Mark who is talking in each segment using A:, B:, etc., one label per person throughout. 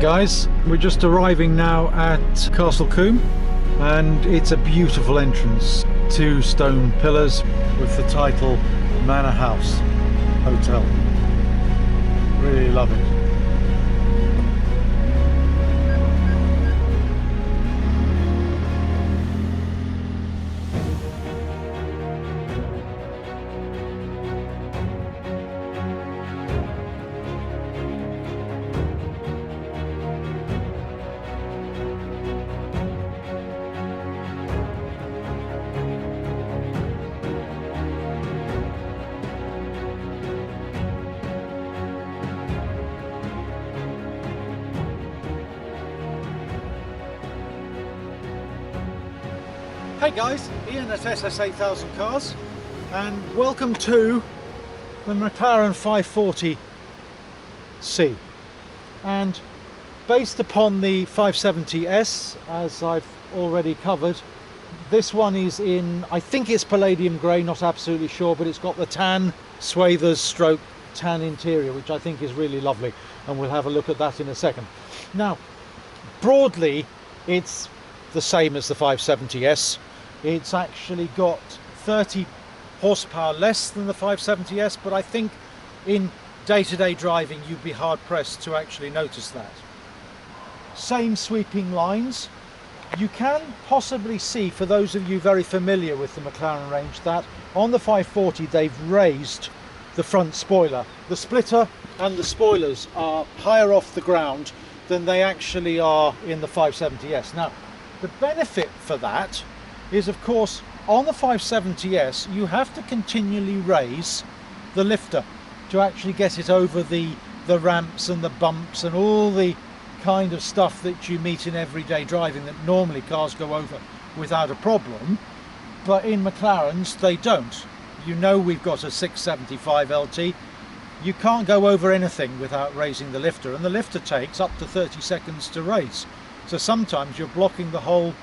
A: guys, we're just arriving now at Castle Coombe, and it's a beautiful entrance. 2 stone pillars with the title Manor House Hotel. Really love it. Hey guys, Ian at SS8000 Cars, and welcome to the McLaren 540C. And based upon the 570S, as I've already covered, this one is in, I think it's palladium grey, not absolutely sure, but it's got the tan swathers stroke tan interior, which I think is really lovely, and we'll have a look at that in a second. Now, broadly, it's the same as the 570S. It's actually got 30 horsepower less than the 570S, but I think in day-to-day driving you'd be hard-pressed to actually notice that. Same sweeping lines. You can possibly see, for those of you very familiar with the McLaren range, that on the 540 they've raised the front spoiler. The splitter and the spoilers are higher off the ground than they actually are in the 570S. Now, the benefit for that is, of course, on the 570S you have to continually raise the lifter to actually get it over the ramps and the bumps and all the kind of stuff that you meet in everyday driving that normally cars go over without a problem, but in McLarens they don't. You know, we've got a 675 LT. You can't go over anything without raising the lifter, and the lifter takes up to 30 seconds to raise. So sometimes you're blocking the whole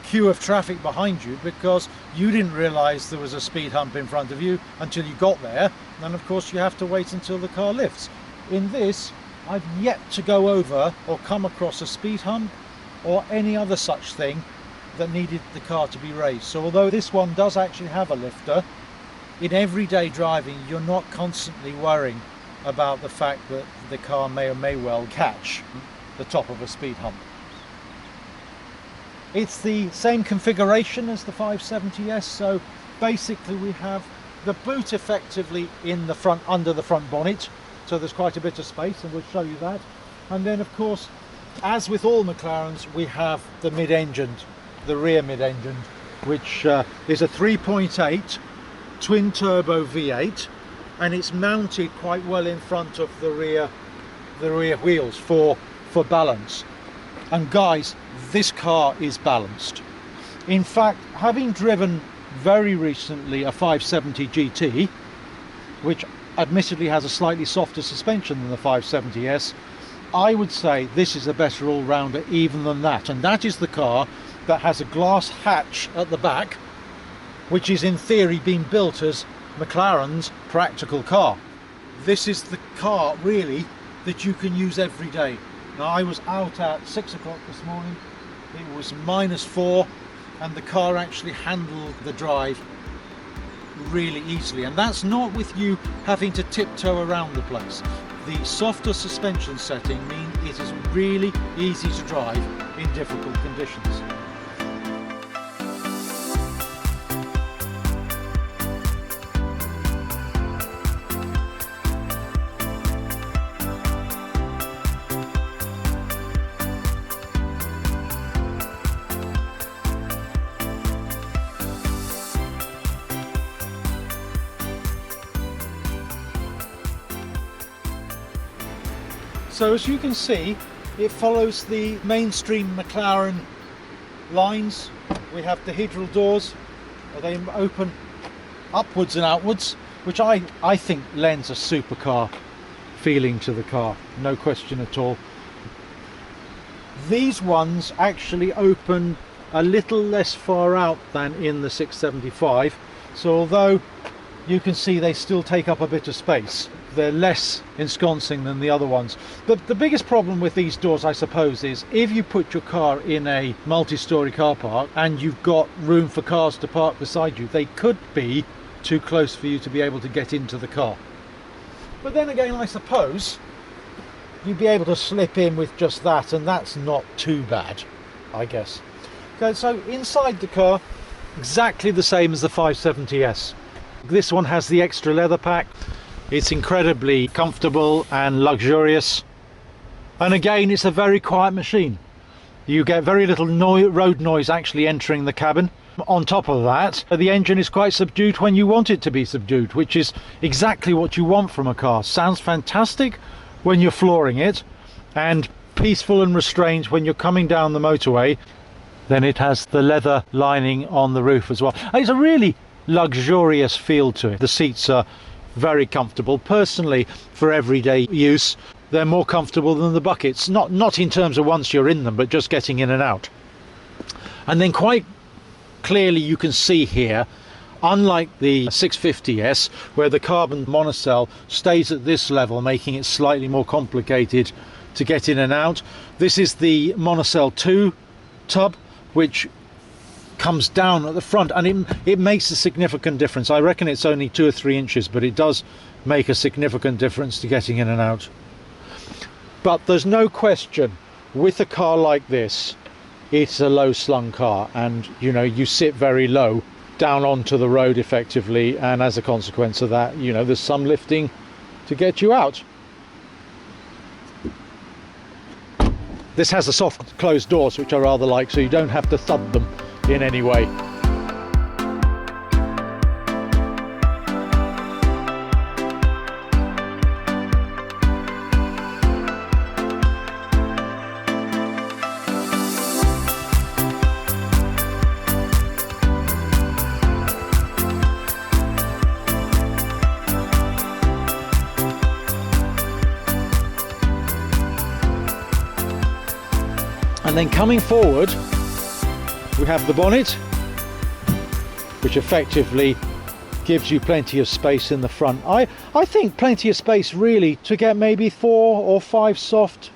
A: queue of traffic behind you because you didn't realize there was a speed hump in front of you until you got there, and of course you have to wait until the car lifts. In this, I've yet to go over or come across a speed hump or any other such thing that needed the car to be raised. So although this one does actually have a lifter, in everyday driving you're not constantly worrying about the fact that the car may or may well catch the top of a speed hump. It's the same configuration as the 570S, so basically we have the boot effectively in the front, under the front bonnet, so there's quite a bit of space, and we'll show you that. And then of course, as with all McLarens, we have the mid-engine, the rear mid-engine, which is a 3.8 twin turbo V8, and it's mounted quite well in front of the rear wheels for balance. And guys, this car is balanced. In fact, having driven very recently a 570 GT, which admittedly has a slightly softer suspension than the 570S, I would say this is a better all-rounder even than that. And that is the car that has a glass hatch at the back, which is in theory being built as McLaren's practical car. This is the car really that you can use every day. Now, I was out at 6 o'clock this morning, it was -4, and the car actually handled the drive really easily, and that's not with you having to tiptoe around the place. The softer suspension setting means it is really easy to drive in difficult conditions. So as you can see, it follows the mainstream McLaren lines. We have dihedral doors, they open upwards and outwards, which I think lends a supercar feeling to the car, no question at all. These ones actually open a little less far out than in the 675, so although you can see they still take up a bit of space, They're less ensconcing than the other ones. The biggest problem with these doors, I suppose, is if you put your car in a multi-storey car park and you've got room for cars to park beside you, they could be too close for you to be able to get into the car. But then again, I suppose you'd be able to slip in with just that, and that's not too bad, I guess. Okay, so inside the car, exactly the same as the 570S. This one has the extra leather pack. It's incredibly comfortable and luxurious. And again, it's a very quiet machine. You get very little road noise actually entering the cabin. On top of that, the engine is quite subdued when you want it to be subdued, which is exactly what you want from a car. Sounds fantastic when you're flooring it, and peaceful and restrained when you're coming down the motorway. Then it has the leather lining on the roof as well. It's a really luxurious feel to it. The seats are very comfortable. Personally, for everyday use, they're more comfortable than the buckets. Not in terms of once you're in them, but just getting in and out. And then quite clearly you can see here, unlike the 650S, where the carbon monocell stays at this level, making it slightly more complicated to get in and out, this is the monocell 2 tub, which comes down at the front, and it makes a significant difference. I reckon it's only 2 or 3 inches, but it does make a significant difference to getting in and out. But there's no question, with a car like this, it's a low slung car, and you know, you sit very low down onto the road effectively, and as a consequence of that, you know, there's some lifting to get you out. This has the soft closed doors, which I rather like, so you don't have to thud them in any way. And then coming forward, we have the bonnet, which effectively gives you plenty of space in the front. I think plenty of space really to get maybe 4 or 5 soft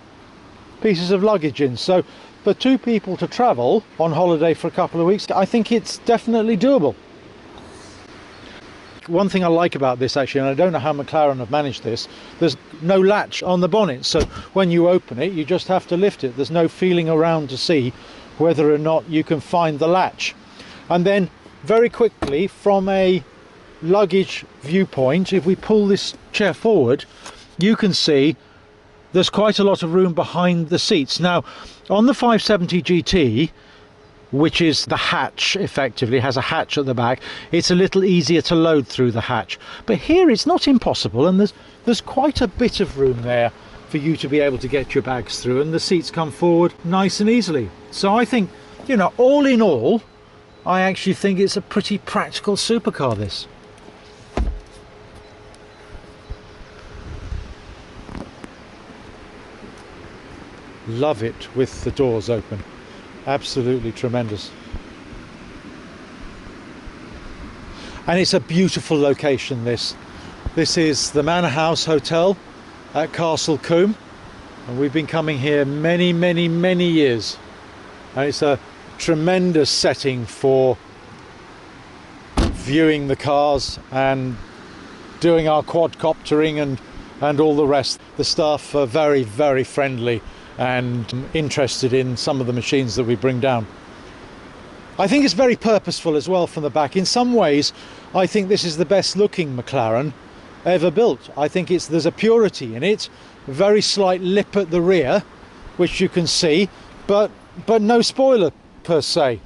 A: pieces of luggage in. So for 2 people to travel on holiday for a couple of weeks, I think it's definitely doable. One thing I like about this actually, and I don't know how McLaren have managed this, there's no latch on the bonnet, so when you open it you just have to lift it. There's no feeling around to see whether or not you can find the latch. And then very quickly, from a luggage viewpoint, if we pull this chair forward, you can see there's quite a lot of room behind the seats. Now on the 570 GT, which is the hatch, effectively has a hatch at the back, it's a little easier to load through the hatch, but here it's not impossible, and there's quite a bit of room there for you to be able to get your bags through, and the seats come forward nice and easily. So I think, you know, all in all, I actually think it's a pretty practical supercar, this. Love it with the doors open. Absolutely tremendous. And it's a beautiful location, this. This is the Manor House Hotel at Castle Coombe, and we've been coming here many years, and it's a tremendous setting for viewing the cars and doing our quadcoptering and all the rest. The staff are very friendly and interested in some of the machines that we bring down. I think it's very purposeful as well from the back. In some ways, I think this is the best looking McLaren ever built. I think there's a purity in it, a very slight lip at the rear, which you can see, but no spoiler per se.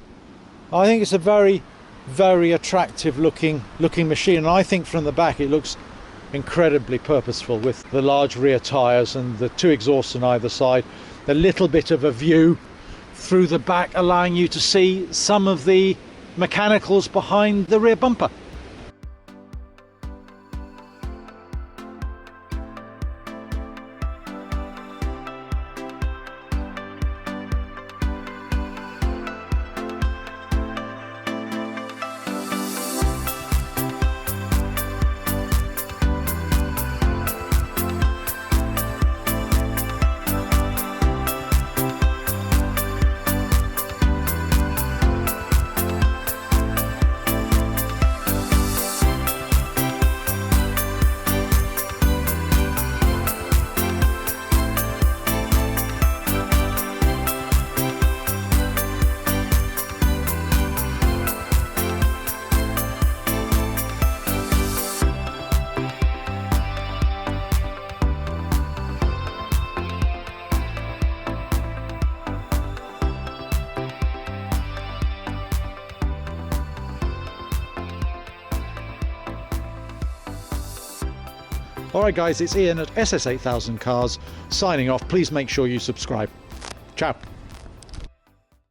A: I think it's a very attractive looking machine, and I think from the back it looks incredibly purposeful with the large rear tyres and the 2 exhausts on either side, a little bit of a view through the back allowing you to see some of the mechanicals behind the rear bumper. Alright guys, it's Ian at SS8000 Cars signing off. Please make sure you subscribe. Ciao.